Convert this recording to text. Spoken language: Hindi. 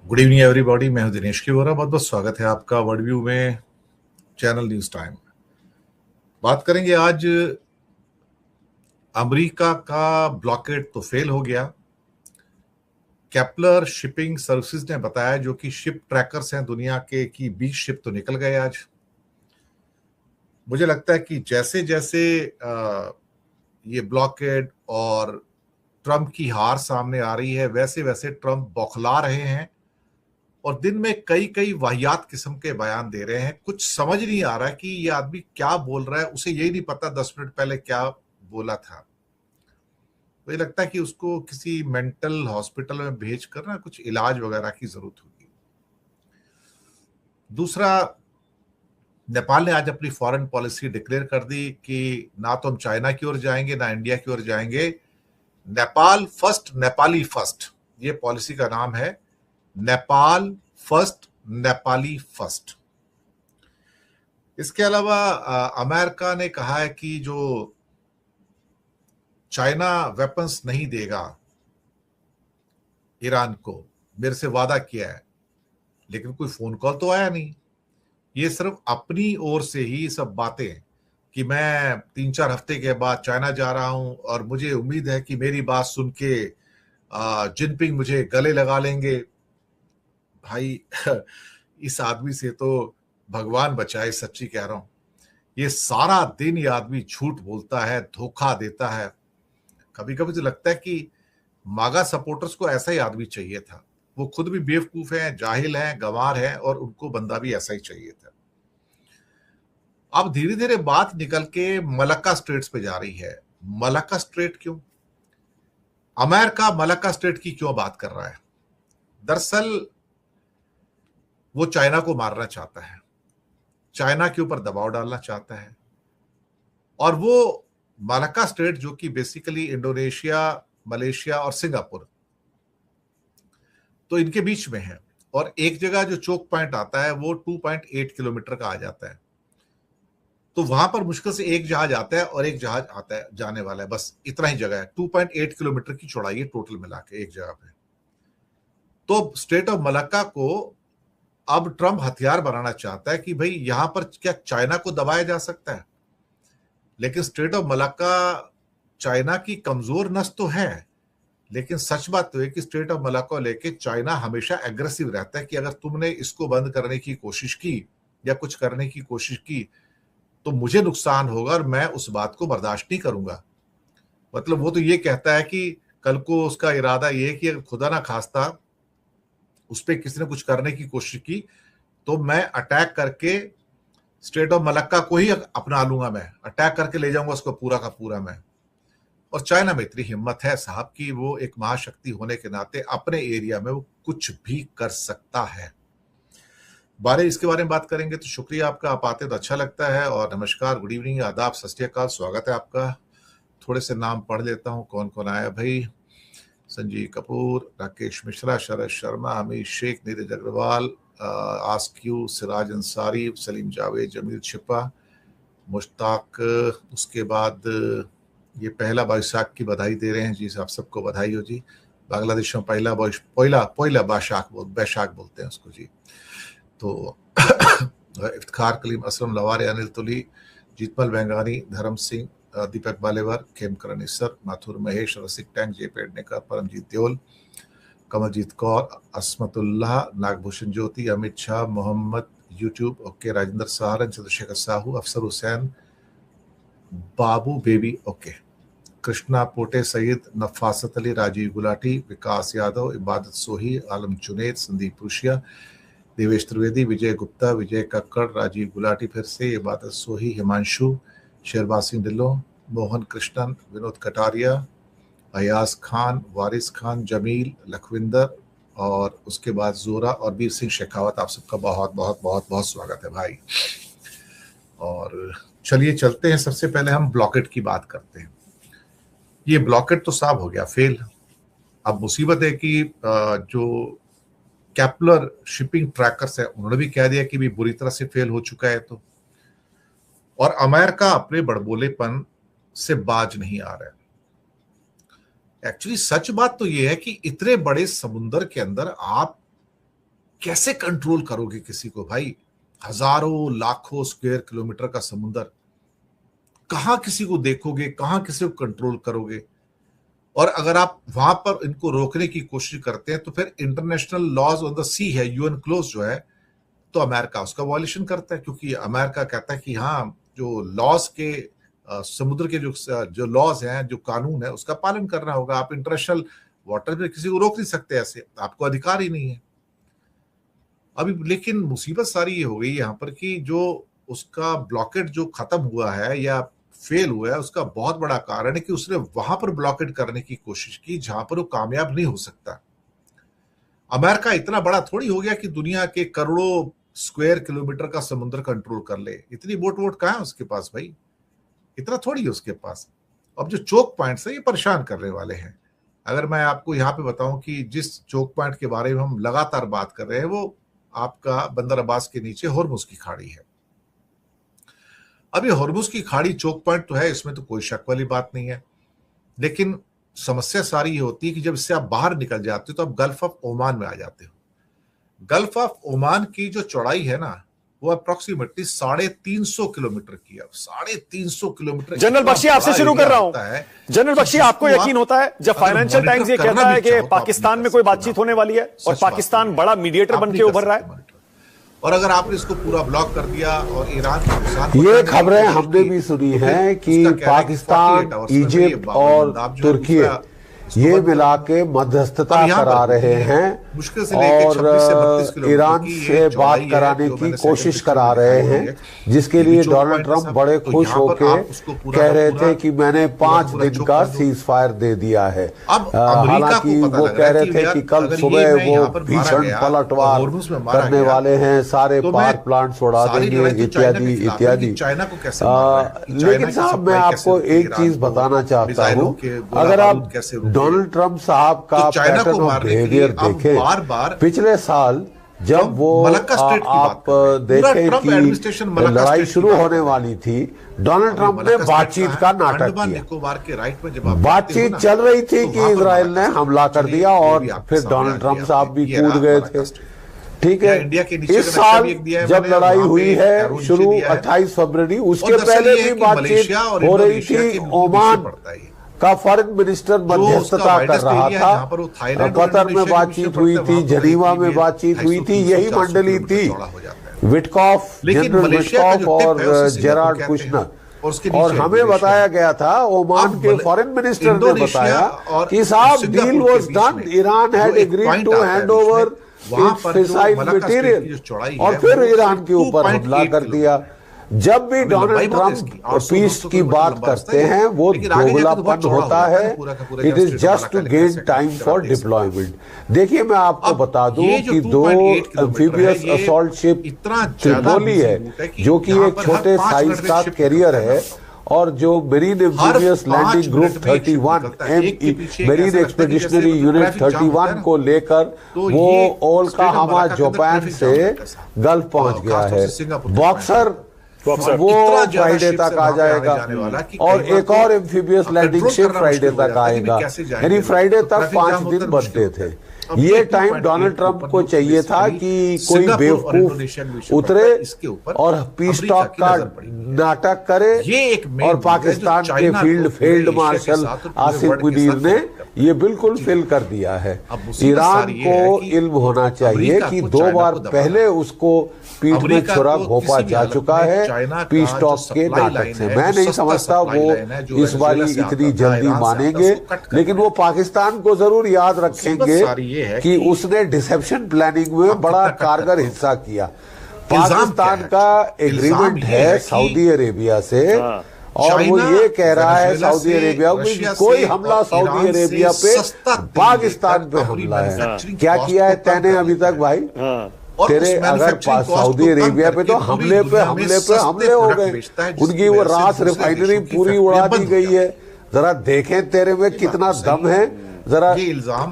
Good evening everybody. मैं हूं दिनेश की वोरा। बहुत बहुत स्वागत है आपका वर्ल्ड व्यू में, चैनल न्यूज टाइम। बात करेंगे आज, अमेरिका का ब्लॉकेड तो फेल हो गया। केपलर शिपिंग सर्विसेज ने बताया, जो कि शिप ट्रैकर्स हैं दुनिया के, कि 20 शिप तो निकल गए आज। मुझे लगता है कि जैसे जैसे ये ब्लॉकेड और ट्रंप की हार सामने आ रही है, वैसे वैसे ट्रंप बौखला रहे हैं और दिन में कई कई वाहियात किस्म के बयान दे रहे हैं। कुछ समझ नहीं आ रहा है कि ये आदमी क्या बोल रहा है। उसे यही नहीं पता 10 मिनट पहले क्या बोला था। मुझे लगता है कि उसको किसी मेंटल हॉस्पिटल में भेज कर ना कुछ इलाज वगैरह की जरूरत होगी। दूसरा, नेपाल ने आज अपनी फॉरेन पॉलिसी डिक्लेयर कर दी कि ना तो हम चाइना की ओर जाएंगे ना इंडिया की ओर जाएंगे। नेपाल फर्स्ट, नेपाली फर्स्ट, ये पॉलिसी का नाम है। Nepal first, Nepali first. इसके अलावा अमेरिका ने कहा है कि जो चाइना वेपन्स नहीं देगा ईरान को, मेरे से वादा किया है, लेकिन कोई फोन कॉल तो आया नहीं। ये सिर्फ अपनी ओर से ही सब बातें कि मैं 3-4 हफ्ते के बाद चाइना जा रहा हूं और मुझे उम्मीद है कि मेरी बात सुन के जिनपिंग मुझे गले लगा लेंगे। भाई इस आदमी से तो भगवान बचाए, सच्ची कह रहा हूं। ये सारा दिन ये आदमी झूठ बोलता है, धोखा देता है। कभी कभी तो लगता है कि मागा सपोर्टर्स को ऐसा ही आदमी चाहिए था। वो खुद भी बेवकूफ हैं, जाहिल हैं, गंवार हैं, और उनको बंदा भी ऐसा ही चाहिए था। अब धीरे धीरे बात निकल के मलक्का स्ट्रेट्स पे जा रही है। मलक्का स्ट्रेट क्यों? अमेरिका मलक्का स्ट्रेट की क्यों बात कर रहा है? दरअसल वो चाइना को मारना चाहता है, चाइना के ऊपर दबाव डालना चाहता है। और वो मलक्का स्ट्रेट, जो कि बेसिकली इंडोनेशिया, मलेशिया और सिंगापुर, तो इनके बीच में है। और एक जगह जो चोक पॉइंट आता है वो 2.8 किलोमीटर का आ जाता है। तो वहां पर मुश्किल से एक जहाज आता है और एक जहाज आता है जाने वाला है, बस इतना ही जगह है। 2.8 किलोमीटर की चौड़ाई है टोटल मिला के एक जगह पे। तो स्टेट ऑफ मलक्का को अब ट्रंप हथियार बनाना चाहता है कि भाई यहां पर क्या चाइना को दबाया जा सकता है। लेकिन स्टेट ऑफ मलक्का चाइना की कमजोर नस तो है, लेकिन सच बात तो है कि स्टेट ऑफ मलक्का को लेके चाइना हमेशा एग्रेसिव रहता है कि अगर तुमने इसको बंद करने की कोशिश की या कुछ करने की कोशिश की तो मुझे नुकसान होगा और मैं उस बात को बर्दाश्त नहीं करूंगा। मतलब वो तो ये कहता है कि कल को उसका इरादा ये है कि अगर खुदा ना खास्ता उस पर किसी ने कुछ करने की कोशिश की तो मैं अटैक करके स्टेट ऑफ मलक्का को ही अपना लूंगा, मैं अटैक करके ले जाऊंगा उसको पूरा का पूरा मैं। और चाइना में इतनी हिम्मत है साहब कि वो एक महाशक्ति होने के नाते अपने एरिया में वो कुछ भी कर सकता है। इसके बारे में बात करेंगे। तो शुक्रिया आपका, आप आते तो अच्छा लगता है। और नमस्कार, गुड इवनिंग, आदाब, सत श्री अकाल, स्वागत है आपका। थोड़े से नाम पढ़ लेता हूं, कौन कौन आया भाई। संजीव कपूर, राकेश मिश्रा, शरद शर्मा, अमीर शेख, नीरज अग्रवाल, आस्क्यू, सिराज अंसारी, सलीम जावेद, जमील छिपा, मुश्ताक। उसके बाद ये पहला बैसाख की बधाई दे रहे हैं जी, आप सबको बधाई हो जी। बांग्लादेश में पहला पहला बैशाख बोलते हैं उसको जी। तो इफ्तिखार कलीम, असलम लवारे, अनिल तुली, जीतमल बेंगानी, धर्म सिंह, दीपक बालेवर, खेमकरण ईसर, माथुर महेश, रसिक टैंक, जे पेडनेकर, परमजीत देओल, कमलजीत कौर, असमतुल्लाह, नागभूषण ज्योति, अमित शाह, मोहम्मद यूट्यूब, ओके, राजेंद्र सहारन, चंद्रशेखर साहू, अफसर हुसैन, बाबू बेबी, ओके, कृष्णा पोटे, सईद, नफासत अली, राजीव गुलाटी, विकास यादव, इबादत सोही, आलम जुनेद, संदीप पुरुषिया, देवेश त्रिवेदी, विजय गुप्ता, विजय कक्कड़, राजीव गुलाटी, फिर से इबादत सोही, हिमांशु, शेरबाज सिंह ढिल्लों, मोहन कृष्णन, विनोद कटारिया, अयाज खान, वारिस खान, जमील, लखविंदर, और उसके बाद जोरा और वीर सिंह शेखावत। आप सबका बहुत बहुत बहुत बहुत स्वागत है भाई। और चलिए चलते हैं, सबसे पहले हम ब्लॉकेट की बात करते हैं। ये ब्लॉकेट तो साफ हो गया फेल। अब मुसीबत है कि जो केपलर शिपिंग ट्रैकर्स है उन्होंने भी कह दिया कि भी बुरी तरह से फेल हो चुका है। तो और अमेरिका अपने बड़बोलेपन से बाज नहीं आ रहा है। एक्चुअली सच बात तो ये है कि इतने बड़े समुंदर के अंदर आप कैसे कंट्रोल करोगे किसी को भाई? हजारों लाखों स्क्वायर किलोमीटर का समुंदर, कहां किसी को देखोगे, कहां किसी को कंट्रोल करोगे? और अगर आप वहां पर इनको रोकने की कोशिश करते हैं तो फिर इंटरनेशनल लॉज ऑन द सी है, यूएन क्लोज जो है, तो अमेरिका उसका वॉयलेशन करता है, क्योंकि अमेरिका कहता है कि हाँ, जो लॉज के समुद्र के जो लॉज हैं, जो कानून है, उसका पालन करना होगा। आप इंटरनेशनल वाटर में किसी को रोक नहीं सकते, ऐसे आपको अधिकार ही नहीं है अभी। लेकिन मुसीबत सारी ये हो गई यहाँ पर कि जो उसका ब्लॉकेट जो खत्म हुआ है या फेल हुआ है, उसका बहुत बड़ा कारण है कि उसने वहां पर ब्लॉकेट करने की कोशिश की जहां पर वो कामयाब नहीं हो सकता। अमेरिका इतना बड़ा थोड़ी हो गया कि दुनिया के करोड़ों स्क्वायर किलोमीटर का समुद्र कंट्रोल कर ले। इतनी वोट कहाँ है उसके पास भाई? इतना थोड़ी है उसके पास। अब जो चोक पॉइंट्स है ये परेशान करने वाले हैं। अगर मैं आपको यहाँ पे बताऊं कि जिस चोक पॉइंट के बारे में हम लगातार बात कर रहे हैं वो आपका बंदर अब्बास के नीचे हॉर्मुज की खाड़ी है। अब ये हॉर्मुज की खाड़ी चोक पॉइंट तो है, इसमें तो कोई शक वाली बात नहीं है, लेकिन समस्या सारी ये होती है कि जब इससे आप बाहर निकल जाते हो तो आप गल्फ ऑफ ओमान में आ जाते हो। गल्फ ऑफ ओमान की जो चौड़ाई है ना, वो अप्रोक्सीमेटली 350 किलोमीटर की है। 350 किलोमीटर। जनरल बख्शी, आपसे शुरू कर रहा हूं। जनरल बख्शी, आपको यकीन होता है जब फाइनेंशियल टाइम्स ये कहता है कि पाकिस्तान में कोई बातचीत होने वाली है और पाकिस्तान बड़ा मीडिएटर बन के उभर रहा है, और अगर आपने इसको पूरा ब्लॉक कर दिया और ईरान के नुकसान, ये खबरें हमने भी सुनी हैं कि पाकिस्तान, इजिप्ट और तुर्की ये मिला के मध्यस्थता करा रहे हैं और ईरान से बात कराने की कोशिश करा रहे हैं, जिसके लिए डोनाल्ड ट्रंप बड़े खुश होके कह रहे थे कि मैंने 5 दिन का सीज फायर दे दिया है। हालांकि वो कह रहे थे कि कल सुबह वो भीषण पलटवार करने वाले हैं, सारे पावर प्लांट्स उड़ा देंगे इत्यादि इत्यादि। लेकिन साहब, मैं आपको एक चीज बताना चाहता हूँ, अगर आप डोनाल्ड ट्रंप साहब का पैटर्न ऑफ बिहेवियर देखें, पिछले साल जब वो आप देखें कि लड़ाई शुरू होने वाली थी, डोनाल्ड ट्रंप ने बातचीत का नाटक किया। बातचीत चल रही थी कि इजराइल ने हमला कर दिया और फिर डोनाल्ड ट्रंप साहब भी कूद गए थे। ठीक है, इस साल जब लड़ाई हुई है शुरू 28 फरवरी, उसके पहले भी बातचीत हो रही थी। ओमान का फॉरेन मिनिस्टर मध्यस्थता कर रहा था, कतर में बातचीत हुई थी, जनीवा में बातचीत हुई थी, यही मंडली थी, विटकॉफ, जनरल विटकॉफ और जेरार्ड कुशनर। और हमें बताया गया था, ओमान के फॉरेन मिनिस्टर ने बताया कि साहब deal was done, Iran had agreed to hand over fissile material, और फिर ईरान के ऊपर हमला कर दिया। जब भी डोनाल्ड ट्रंप पीस की बात करते हैं वो दोगलापन होता है, it is just to gain time for deployment. देखिए, मैं आपको बता दूं कि 2 एम्फीबियस असॉल्ट शिप त्रिपोली है, जो कि एक छोटे साइज का कैरियर है, और जो marine amphibious landing group 31 marine expeditionary unit 31 को लेकर वो ओलकाहामा जापान से गल्फ पहुंच गया है। बॉक्सर वो फ्राइडे तक आ जाएगा और एक और एम्फीबियस लैंडिंग शिप फ्राइडे तक आएगा, यानी फ्राइडे तक 5 दिन बनते थे। ये टाइम डोनाल्ड ट्रंप को चाहिए था कि कोई बेवकूफ उतरे और पीस टॉक का नाटक करे, और पाकिस्तान के फील्ड मार्शल आसिफ मुनीर ने ये बिल्कुल फिल कर दिया है। ईरान को इल्म होना चाहिए कि 2 बार पहले उसको पीठ में छुरा घोंपा जा चुका है पीस टॉक के नाटक से। मैं नहीं समझता वो इस बार इतनी जल्दी मानेंगे, लेकिन वो पाकिस्तान को जरूर याद रखेंगे कि उसने डिसेप्शन प्लानिंग में बड़ा कारगर हिस्सा किया। पाकिस्तान का एग्रीमेंट है सऊदी अरेबिया से, और वो ये कह रहा है सऊदी अरेबिया में कोई हमला सऊदी अरेबिया पे, पाकिस्तान पे हमला है। क्या किया है तैने अभी तक भाई? तेरे अगर सऊदी अरेबिया पे तो हमले हो गए, उनकी वो रास रिफाइनरी पूरी उड़ा दी गई है। जरा देखें तेरे में कितना दम है, जरा ईरान